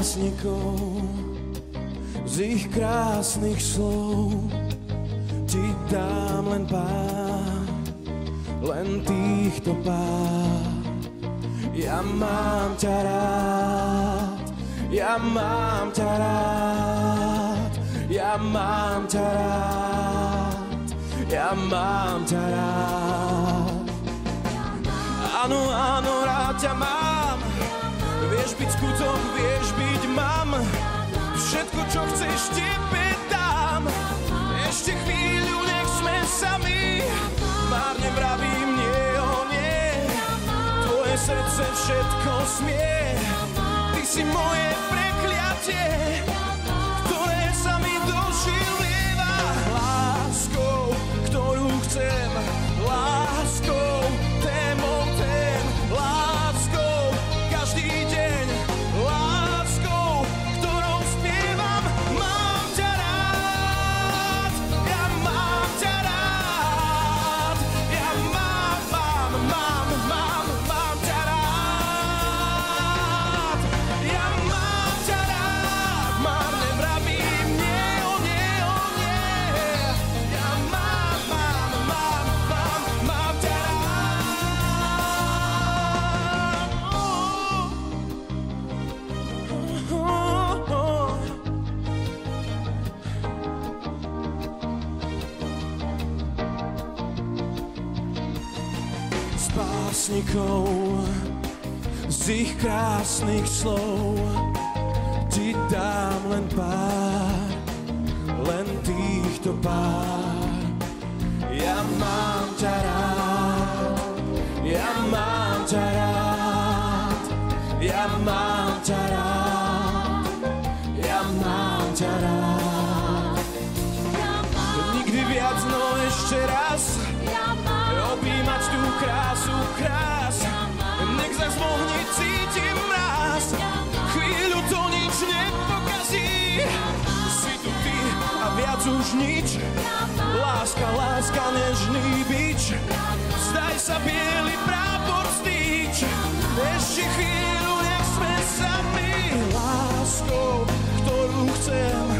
básnikov, z ich krásnych slov ti dám len pár, len týchto pár. Ja mám ťa rád, ja mám ťa rád, ja mám ťa rád, ja mám ťa rád. Áno, áno, rád ťa mám, vieš byť skutok, vieš byť mám, všetko, čo chceš, tebe dám. Ešte chvíľu, nech sme sami, márne vravím nie, o nie, tvoje srdce všetko smie. Ty si moje prekliatie, ktoré sa mi dožilieva. Láskou, ktorú chcem, láskou, témou tém, láskou, každý deň, láskou, ktorou spievam. Mám ťa rád, ja mám ťa rád, ja mám ťa rád, ja mám ťa rád, márne vravím nie, o nie, ja mám ťa rád. Z básnikov, z ich krásnych slov ti dám len pár, len týchto pár. Ja mám ťa rád, ja mám ťa rád, ja mám ťa rád, ja mám ťa rád. Nikdy viac, no ešte raz, objímať tú krásu krás, nech zas v ohni cítim mráz, chvíľu to nič nepokazí. Si tu ty a viac už nič, láska, láska, nežný bič, zdaj sa biely prápor stýč. Ešte chvíľu, nech sme sami, láskou, ktorú chcem,